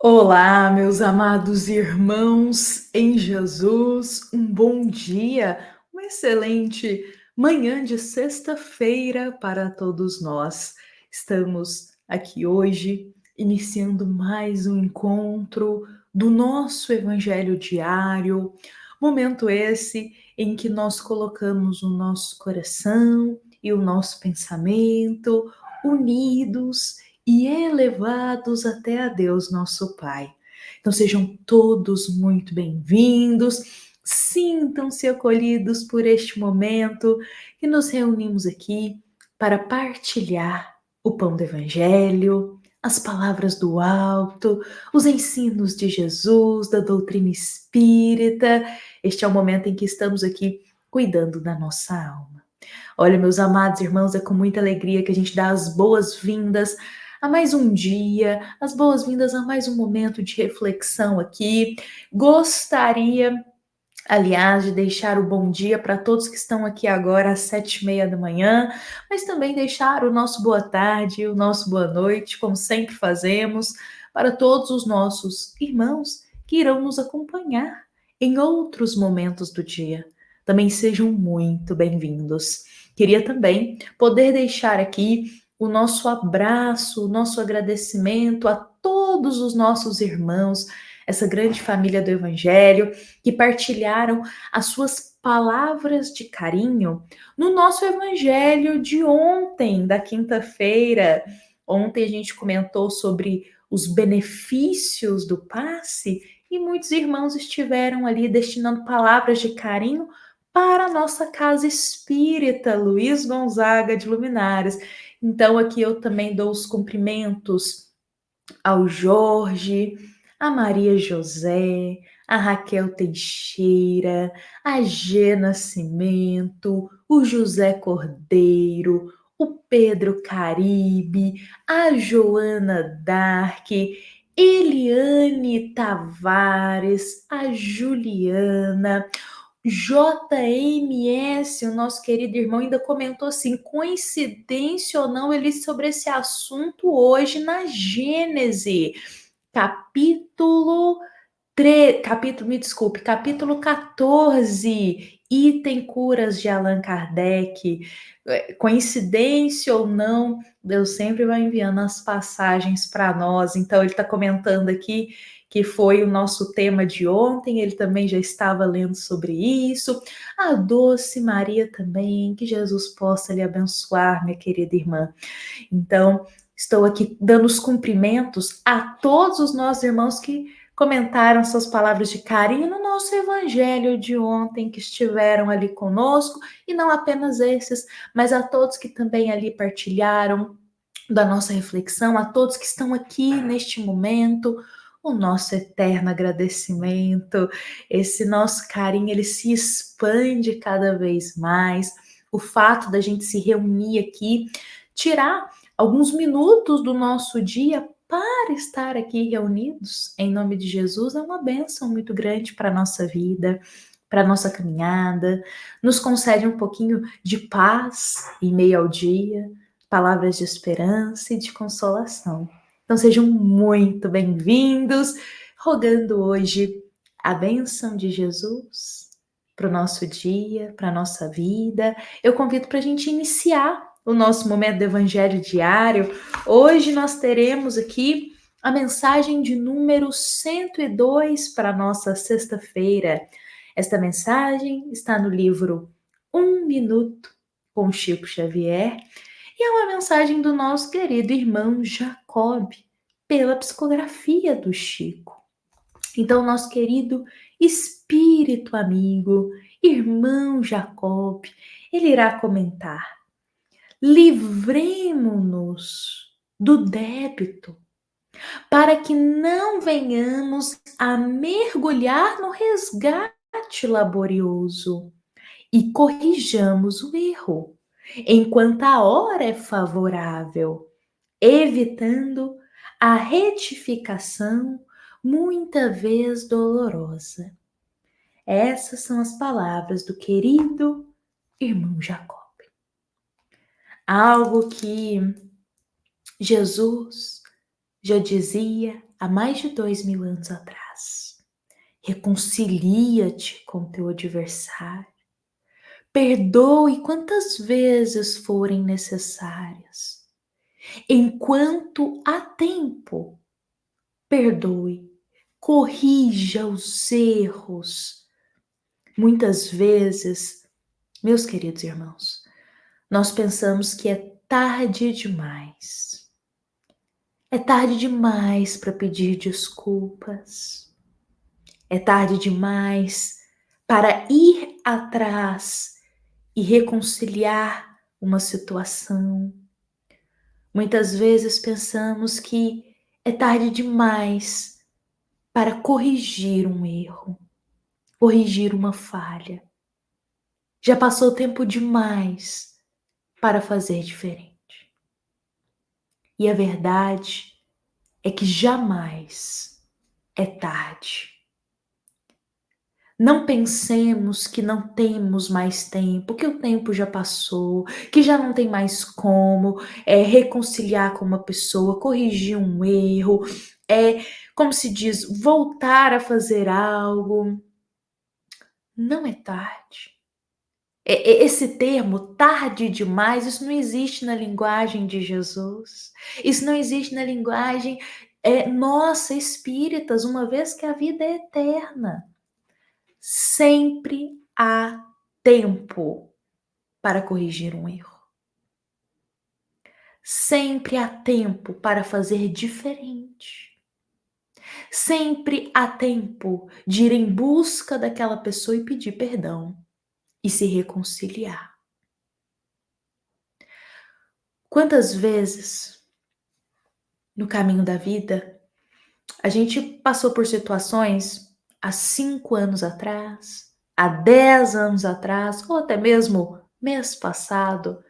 Olá, meus amados irmãos em Jesus, um bom dia, uma excelente manhã de sexta-feira para todos nós. Estamos aqui hoje iniciando mais um encontro do nosso Evangelho diário, momento esse em que nós colocamos o nosso coração e o nosso pensamento unidos e elevados até a Deus nosso Pai. Então sejam todos muito bem-vindos, sintam-se acolhidos por este momento que nos reunimos aqui para partilhar o pão do Evangelho, as palavras do alto, os ensinos de Jesus, da doutrina espírita. Este é o momento em que estamos aqui cuidando da nossa alma. Olha, meus amados irmãos, é com muita alegria que a gente dá as boas-vindas a mais um dia, as boas-vindas a mais um momento de reflexão aqui. Gostaria, aliás, de deixar o bom dia para todos que estão aqui agora às 7h30 da manhã, mas também deixar o nosso boa tarde, o nosso boa noite, como sempre fazemos, para todos os nossos irmãos que irão nos acompanhar em outros momentos do dia. Também sejam muito bem-vindos. Queria também poder deixar aqui o nosso abraço, o nosso agradecimento a todos os nossos irmãos, essa grande família do Evangelho, que partilharam as suas palavras de carinho no nosso Evangelho de ontem, da quinta-feira. Ontem a gente comentou sobre os benefícios do passe e muitos irmãos estiveram ali destinando palavras de carinho para a nossa casa espírita, Luiz Gonzaga de Luminares. Então aqui eu também dou os cumprimentos ao Jorge, a Maria José, a Raquel Teixeira, a G Nascimento, o José Cordeiro, o Pedro Caribe, a Joana Dark, Eliane Tavares, a Juliana, JMS, o nosso querido irmão, ainda comentou assim: coincidência ou não, ele sobre esse assunto hoje na Gênese, capítulo 3, capítulo, me desculpe, capítulo 14, item curas de Allan Kardec. Coincidência ou não, Deus sempre vai enviando as passagens para nós. Então ele está comentando aqui que foi o nosso tema de ontem, ele também já estava lendo sobre isso. A doce Maria também, que Jesus possa lhe abençoar, minha querida irmã. Então, estou aqui dando os cumprimentos a todos os nossos irmãos que comentaram suas palavras de carinho no nosso evangelho de ontem, que estiveram ali conosco, e não apenas esses, mas a todos que também ali partilharam da nossa reflexão, a todos que estão aqui neste momento, o nosso eterno agradecimento, esse nosso carinho, ele se expande cada vez mais. O fato da gente se reunir aqui, tirar alguns minutos do nosso dia para estar aqui reunidos em nome de Jesus é uma bênção muito grande para a nossa vida, para a nossa caminhada, nos concede um pouquinho de paz em meio ao dia, palavras de esperança e de consolação. Então sejam muito bem-vindos, rogando hoje a bênção de Jesus para o nosso dia, para a nossa vida. Eu convido para a gente iniciar o nosso momento do Evangelho diário. Hoje nós teremos aqui a mensagem de número 102 para a nossa sexta-feira. Esta mensagem está no livro Um Minuto com Chico Xavier e é uma mensagem do nosso querido irmão Jacob, pela psicografia do Chico. Então, nosso querido espírito amigo, irmão Jacob, ele irá comentar: livremo-nos do débito, para que não venhamos a mergulhar no resgate laborioso e corrijamos o erro, enquanto a hora é favorável, evitando a retificação muita vez dolorosa. Essas são as palavras do querido irmão Jacob. Algo que Jesus já dizia há mais de 2000 anos atrás: reconcilia-te com teu adversário, perdoe quantas vezes forem necessárias. Enquanto há tempo, perdoe, corrija os erros. Muitas vezes, meus queridos irmãos, nós pensamos que é tarde demais. É tarde demais para pedir desculpas. É tarde demais para ir atrás e reconciliar uma situação. Muitas vezes pensamos que é tarde demais para corrigir um erro, corrigir uma falha. Já passou tempo demais para fazer diferente. E a verdade é que jamais é tarde. Não pensemos que não temos mais tempo, que o tempo já passou, que já não tem mais como reconciliar com uma pessoa, corrigir um erro, como se diz, voltar a fazer algo. Não é tarde. Esse termo, tarde demais, isso não existe na linguagem de Jesus. Isso não existe na linguagem nossa, espíritas, uma vez que a vida é eterna. Sempre há tempo para corrigir um erro. Sempre há tempo para fazer diferente. Sempre há tempo de ir em busca daquela pessoa e pedir perdão e se reconciliar. Quantas vezes no caminho da vida a gente passou por situações há 5 anos atrás, há 10 anos atrás, ou até mesmo mês passado,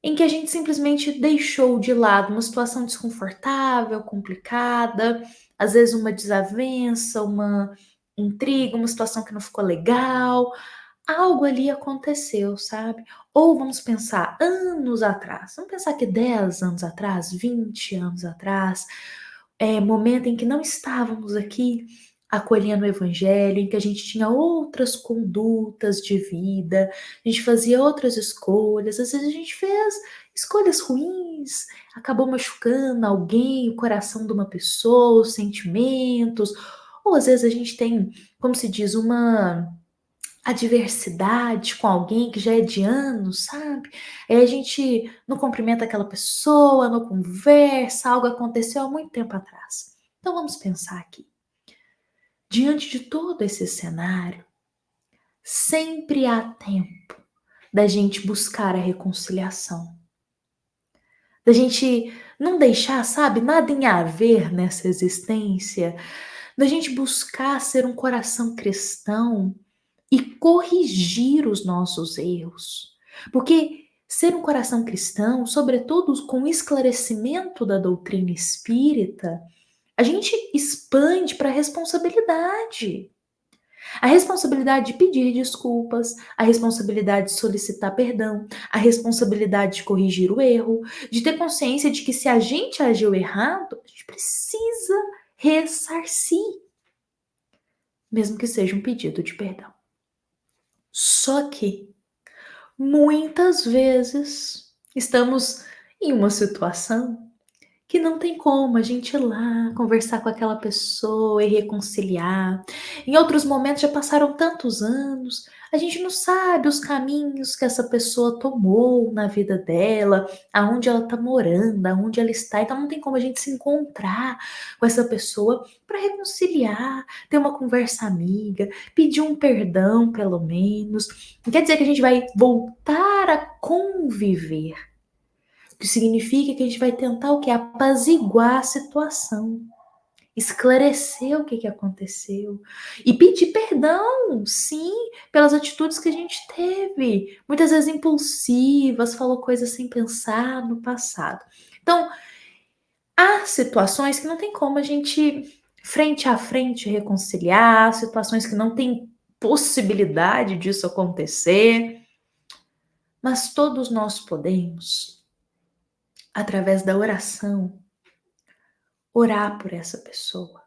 em que a gente simplesmente deixou de lado uma situação desconfortável, complicada, às vezes uma desavença, uma intriga, uma situação que não ficou legal, algo ali aconteceu, sabe? Ou vamos pensar anos atrás, vamos pensar que 10 anos atrás, 20 anos atrás, momento em que não estávamos aqui acolhendo o evangelho, em que a gente tinha outras condutas de vida, a gente fazia outras escolhas, às vezes a gente fez escolhas ruins, acabou machucando alguém, o coração de uma pessoa, os sentimentos, ou às vezes a gente tem, como se diz, uma adversidade com alguém que já é de anos, sabe? Aí a gente não cumprimenta aquela pessoa, não conversa, algo aconteceu há muito tempo atrás. Então vamos pensar aqui. Diante de todo esse cenário, sempre há tempo da gente buscar a reconciliação. Da gente não deixar, sabe, nada em haver nessa existência. Da gente buscar ser um coração cristão e corrigir os nossos erros. Porque ser um coração cristão, sobretudo com o esclarecimento da doutrina espírita, a gente expande para a responsabilidade. A responsabilidade de pedir desculpas, a responsabilidade de solicitar perdão, a responsabilidade de corrigir o erro, de ter consciência de que se a gente agiu errado, a gente precisa ressarcir, mesmo que seja um pedido de perdão. Só que muitas vezes estamos em uma situação que não tem como a gente ir lá conversar com aquela pessoa e reconciliar. Em outros momentos já passaram tantos anos, a gente não sabe os caminhos que essa pessoa tomou na vida dela, aonde ela está morando, aonde ela está, então não tem como a gente se encontrar com essa pessoa para reconciliar, ter uma conversa amiga, pedir um perdão pelo menos. Não quer dizer que a gente vai voltar a conviver, o que significa que a gente vai tentar o quê? Apaziguar a situação, esclarecer o que aconteceu e pedir perdão, sim, pelas atitudes que a gente teve, muitas vezes impulsivas, falou coisas sem pensar no passado. Então, há situações que não tem como a gente frente a frente reconciliar, situações que não tem possibilidade disso acontecer, mas todos nós podemos, através da oração, orar por essa pessoa,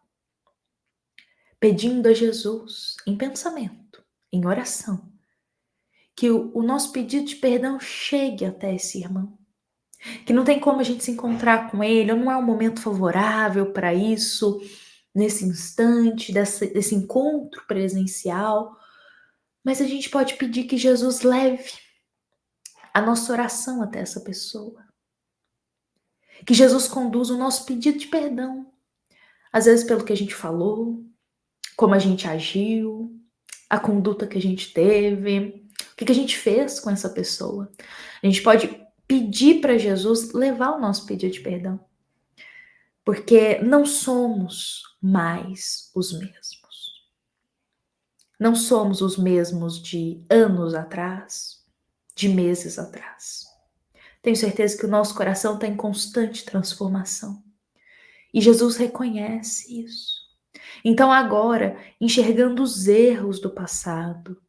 pedindo a Jesus, em pensamento, em oração, que o nosso pedido de perdão chegue até esse irmão, que não tem como a gente se encontrar com ele, ou não é um momento favorável para isso, nesse instante, desse encontro presencial, mas a gente pode pedir que Jesus leve a nossa oração até essa pessoa, que Jesus conduza o nosso pedido de perdão, às vezes pelo que a gente falou, como a gente agiu, a conduta que a gente teve, o que a gente fez com essa pessoa. A gente pode pedir para Jesus levar o nosso pedido de perdão, porque não somos mais os mesmos. Não somos os mesmos de anos atrás, de meses atrás. Tenho certeza que o nosso coração está em constante transformação. E Jesus reconhece isso. Então agora, enxergando os erros do passado,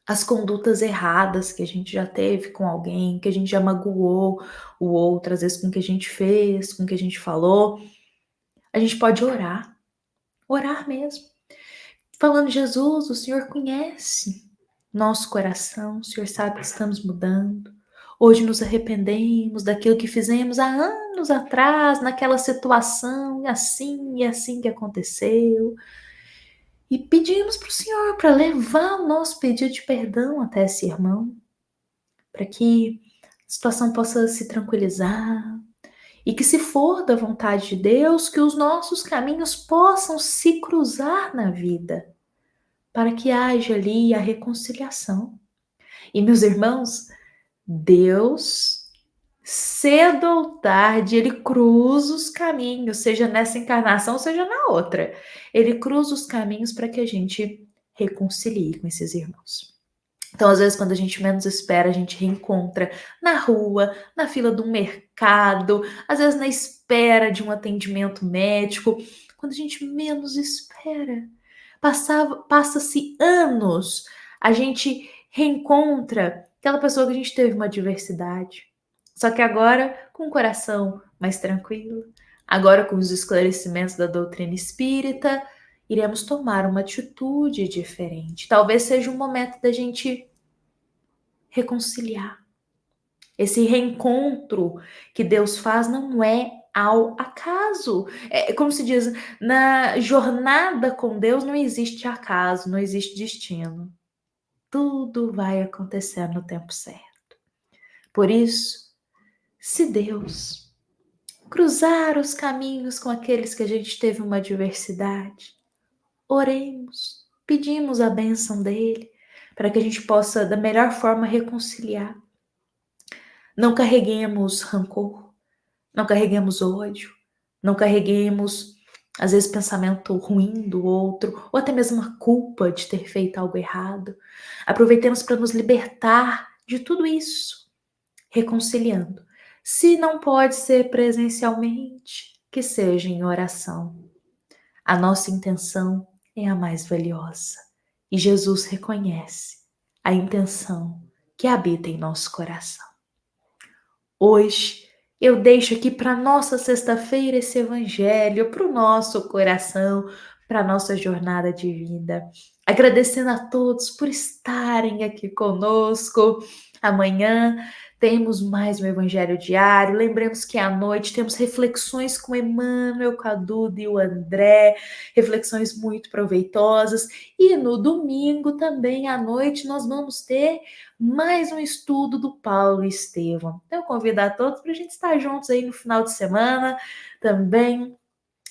as condutas erradas que a gente já teve com alguém, que a gente já magoou o outro, às vezes com o que a gente fez, com o que a gente falou, a gente pode orar mesmo. Falando, Jesus, o Senhor conhece nosso coração, o Senhor sabe que estamos mudando. Hoje nos arrependemos daquilo que fizemos há anos atrás, naquela situação, e assim que aconteceu. E pedimos para o Senhor para levar o nosso pedido de perdão até esse irmão, para que a situação possa se tranquilizar e que, se for da vontade de Deus, que os nossos caminhos possam se cruzar na vida, para que haja ali a reconciliação. E, meus irmãos, Deus, cedo ou tarde, ele cruza os caminhos, seja nessa encarnação, seja na outra. Ele cruza os caminhos para que a gente reconcilie com esses irmãos. Então, às vezes, quando a gente menos espera, a gente reencontra na rua, na fila do mercado, às vezes na espera de um atendimento médico. Quando a gente menos espera, passa-se anos, a gente reencontra aquela pessoa que a gente teve uma adversidade. Só que agora com o coração mais tranquilo, agora com os esclarecimentos da doutrina espírita, iremos tomar uma atitude diferente. Talvez seja um momento da gente reconciliar. Esse reencontro que Deus faz não é ao acaso. É como se diz, na jornada com Deus não existe acaso, não existe destino. Tudo vai acontecer no tempo certo. Por isso, se Deus cruzar os caminhos com aqueles que a gente teve uma adversidade, oremos, pedimos a bênção dele, para que a gente possa, da melhor forma, reconciliar. Não carreguemos rancor, não carreguemos ódio, não carreguemos, às vezes, pensamento ruim do outro, ou até mesmo a culpa de ter feito algo errado. Aproveitemos para nos libertar de tudo isso, reconciliando. Se não pode ser presencialmente, que seja em oração. A nossa intenção é a mais valiosa. E Jesus reconhece a intenção que habita em nosso coração. Hoje, eu deixo aqui para nossa sexta-feira esse evangelho, para o nosso coração, para a nossa jornada de vida. Agradecendo a todos por estarem aqui conosco. Amanhã temos mais um evangelho diário. Lembremos que à noite temos reflexões com Emmanuel, com a Duda e o André, reflexões muito proveitosas. E no domingo também à noite nós vamos ter mais um estudo do Paulo Estevam. Então, eu convido a todos para a gente estar juntos aí no final de semana, também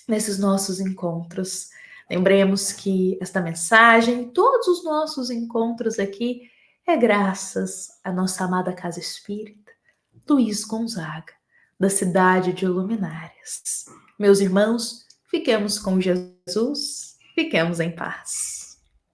nesses nossos encontros. Lembremos que esta mensagem, todos os nossos encontros aqui, é graças à nossa amada Casa Espírita, Luiz Gonzaga, da cidade de Luminárias. Meus irmãos, fiquemos com Jesus, fiquemos em paz.